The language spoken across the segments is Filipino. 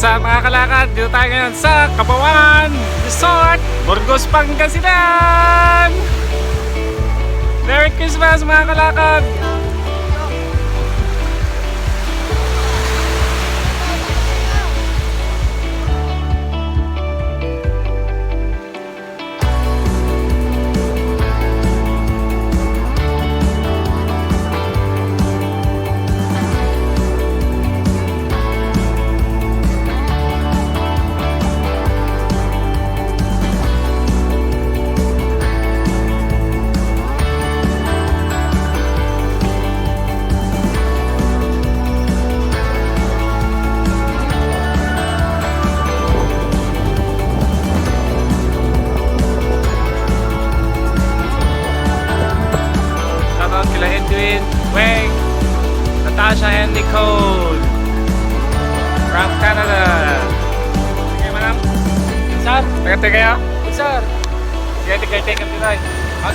What's up mga kalakad? Dito tayo ngayon sa Kapawan Resort, Burgos, Pangasinan. Merry Christmas mga kalakad! Weng, Natasha and Nicole from Canada. Sige madam. Sir, taga kayo? Sir, Sige, taga-take up nila.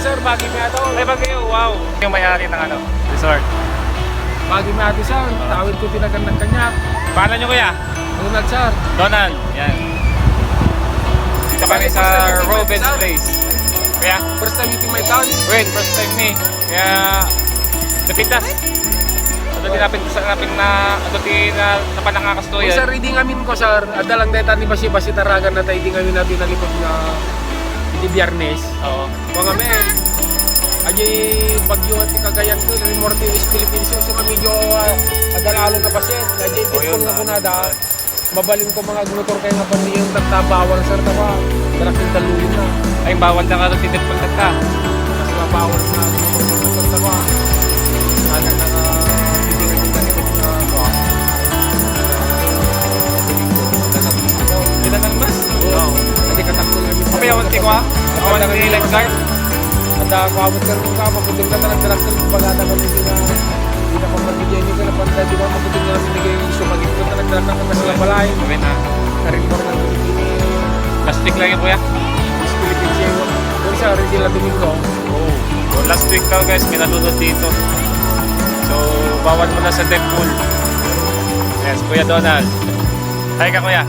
sir, bagi mi ato. Ay, bagay, wow. Yung may-ari ng resort. Bagi mi ato, sir. Tawid ko tinagan ng kanyak. Paano nyo kuya? Donald, sir. Donald, yan. Dito kami sa Robin's Place. Kuya? First time meeting my dance. Wait, first time ni. Kaya, napintas. Ano tinapin sa napin na napanangakas to Kung yan. sir, reading amin ko, sir. Ada lang deta ni basi-basi taragan na tayo hindi ngayon natin nalipot na di biyernes. Oo. Kung amin, aji bagyo at Cagayan ko, Remorte is Philippines. So nga medyo adalalo na basit. Aji pitpon na kunada. Mabalin ko mga glutor kayo nga pandi yung tatabawal, sir. Tawa, darak yung taluin na. Ay, bawal na ka rin tinipagkat ka. Mas mabawal na glutor, tawa. Ano na hindi nga yung ganito na ba? Ilan ang mas? Oo. Hindi katakbo nga yung Kapaya wanti ko ha? Awan ang nilag sir? At kuwabot ka rin ka, maputing ka na nagdarak ka pagkata kami hindi na pamagigyan nyo ka na panda, di ba maputing na binigay yung iso magiging ka nagdarak ka na sila balay. Gawin na. Karimor ng Pilipino. Last week lang yun kuya? Miss Philippines yung doon sa Regila Domingo. Oo. So, last week daw guys, may nalunod dito. So, bawal mo na sa deck pool. Yes, Kuya Donald. Hi ka kuya.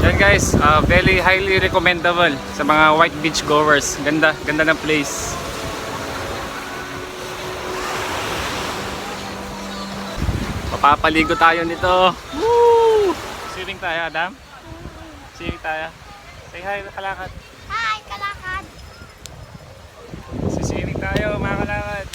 Yan guys, very highly recommendable sa mga white beach goers. Ganda, ganda ng place. Mapapaligo tayo nito. Woo! Swimming tayo, Adam. Swimming tayo. Say hi, kalakad. Hi, kalakad! Swimming tayo, mga kalakad.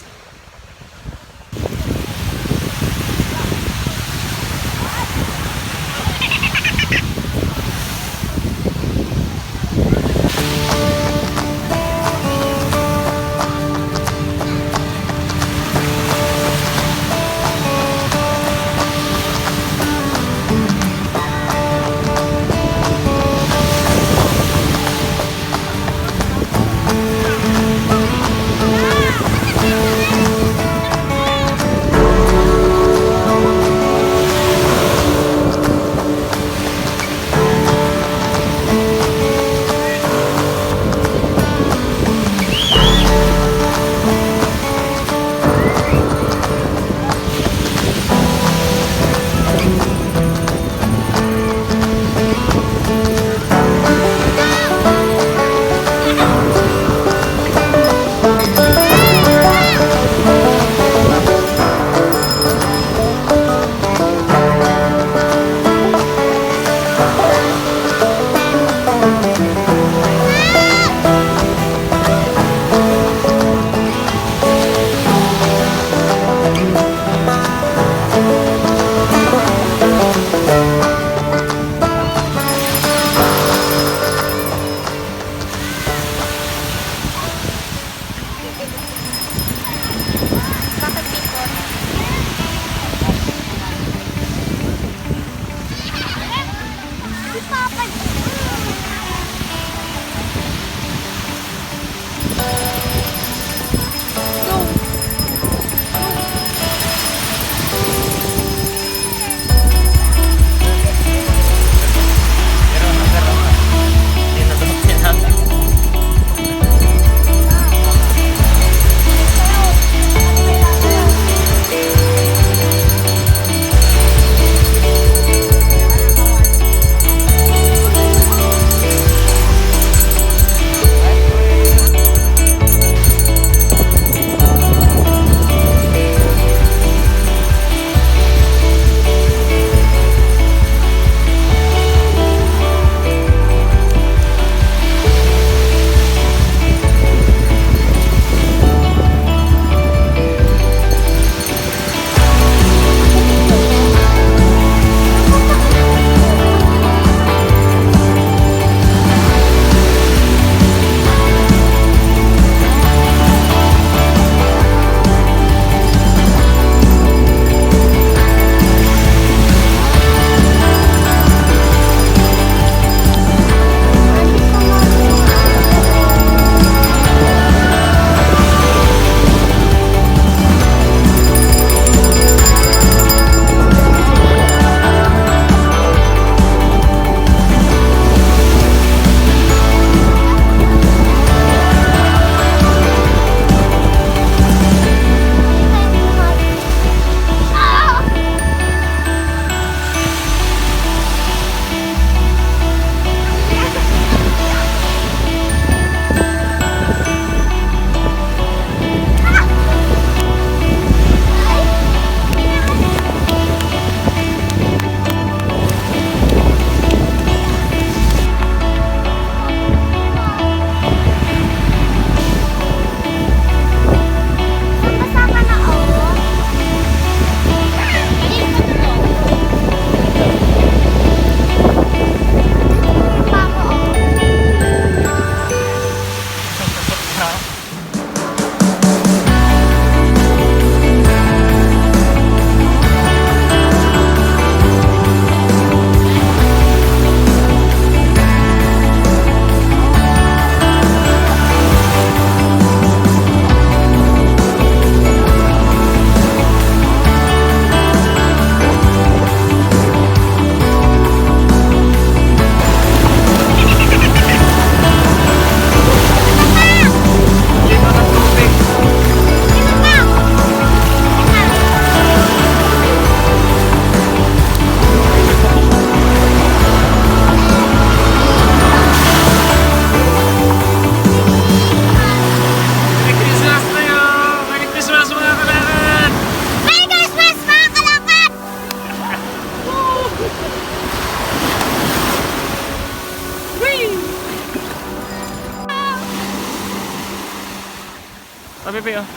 Bebe, oh.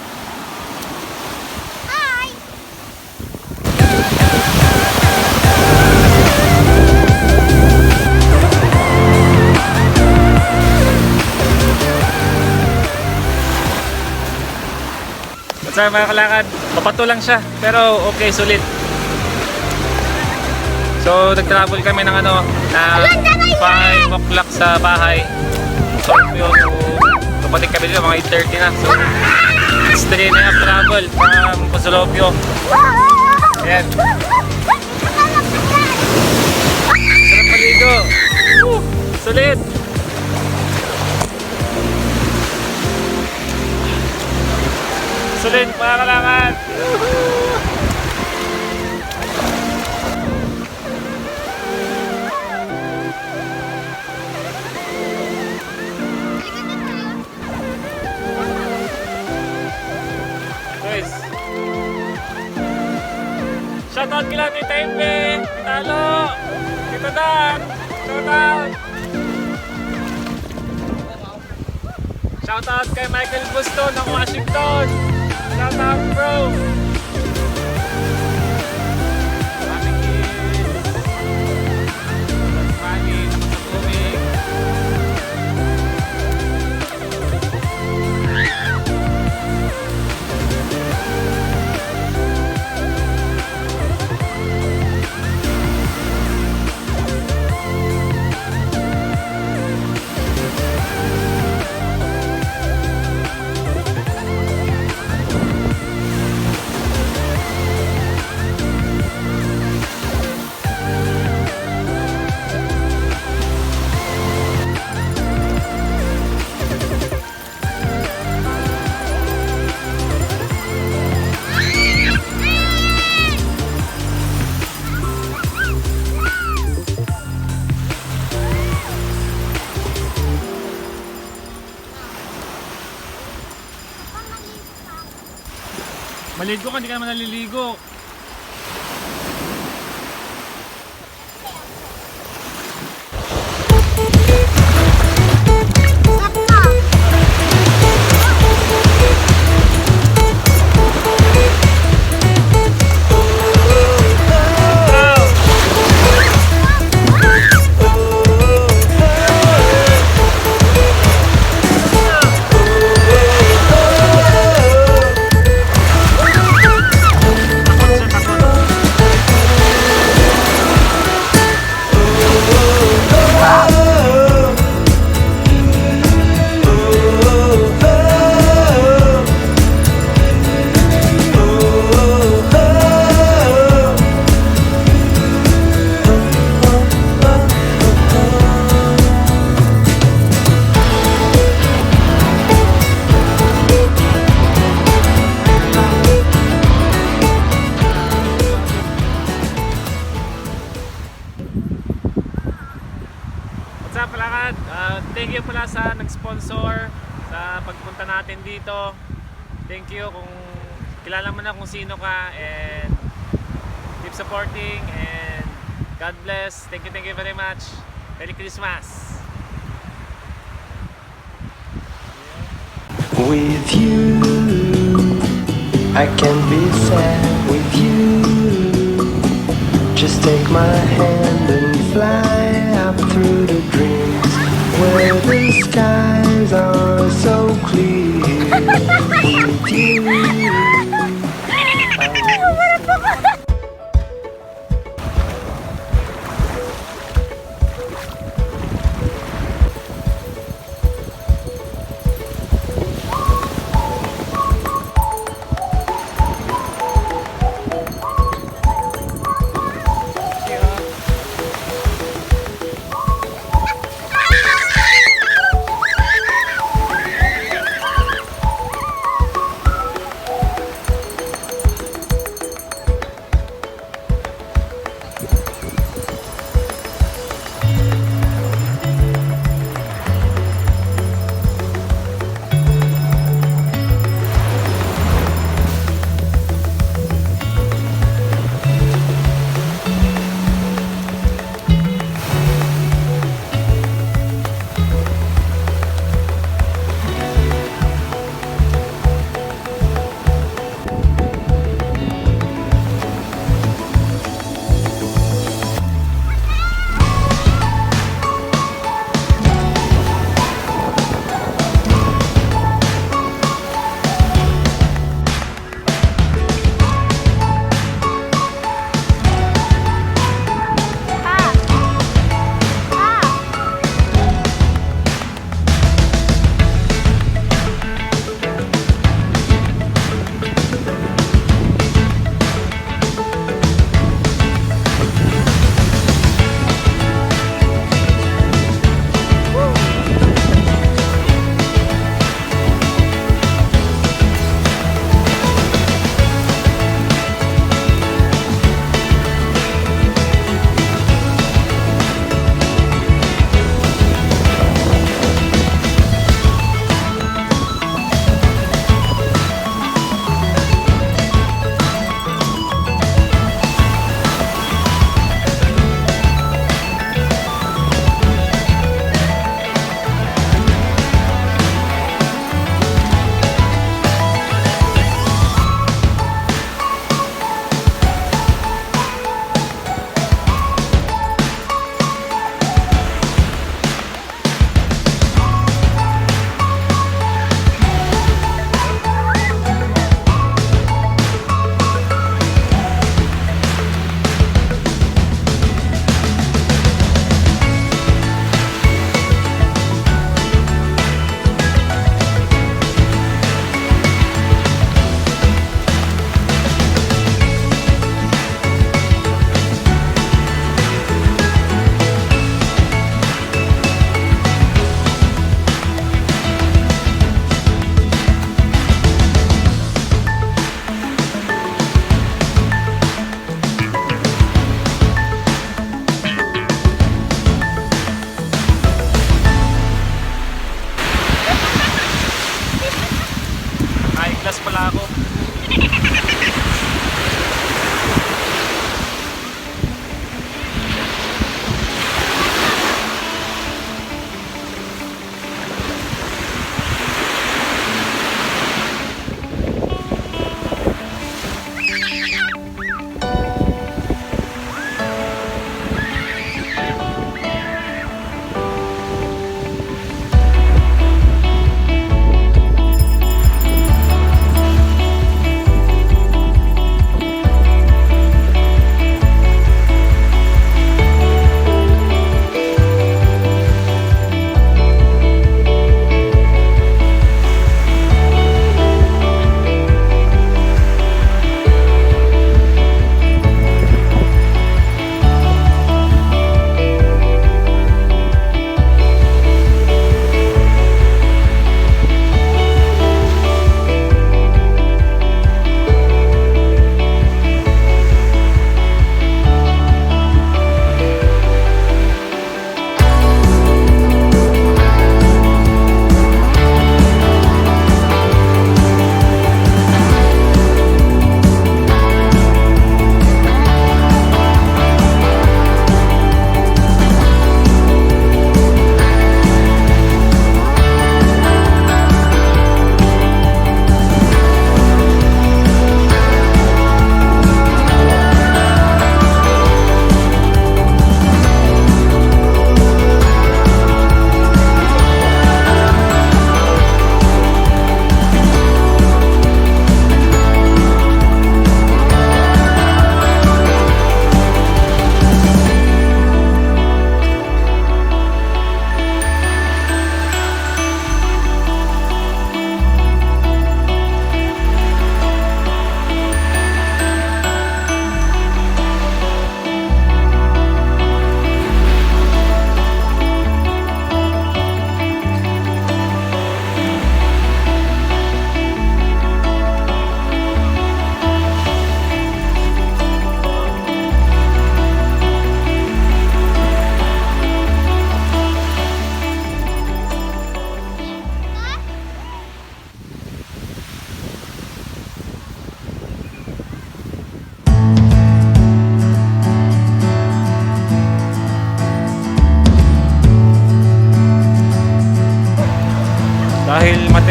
Hi! What's up mga kalakad? Papato lang siya, pero okay, sulit. So, nag-travel kami ng ano, na 5 o'clock sa bahay. So, yung kapatid kami dito, mga 8:30 na. So, it's 3.5 travel from Posolopio. Ayan. Sarap maligo. Sulit. Sulit mga kalakad. Guys. Shoutout kila Tita Imbe, Tita Alo, Tita Dan. Shoutout. Shoutout kay Michael Busto ng Washington. Shoutout bro. Mami kids. Mami, nakasatubig. Maligo ka, hindi ka naman naliligo. What's up kalakad? Thank you pala sa nag-sponsor sa pagpunta natin dito. Thank you kung kilala mo na kung sino ka, and keep supporting, and God bless. Thank you very much. Merry Christmas. With you, I can be sad with you. Just take my hand and fly up through the dreams where the skies are so clear. With you,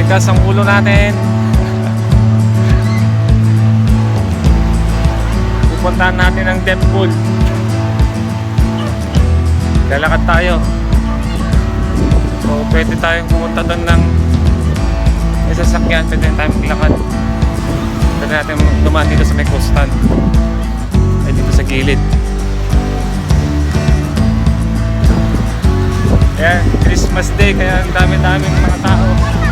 Matigas ang ulo natin. Pupuntahan natin ang Death Pool. Lalakad tayo. So pwede tayong pumunta doon ng may sasakyan, pwede tayong maglakad. Pwede natin dumaan dito sa may coastal. Ay dito sa gilid. Ayan, Christmas Day kaya ang dami-daming mga tao.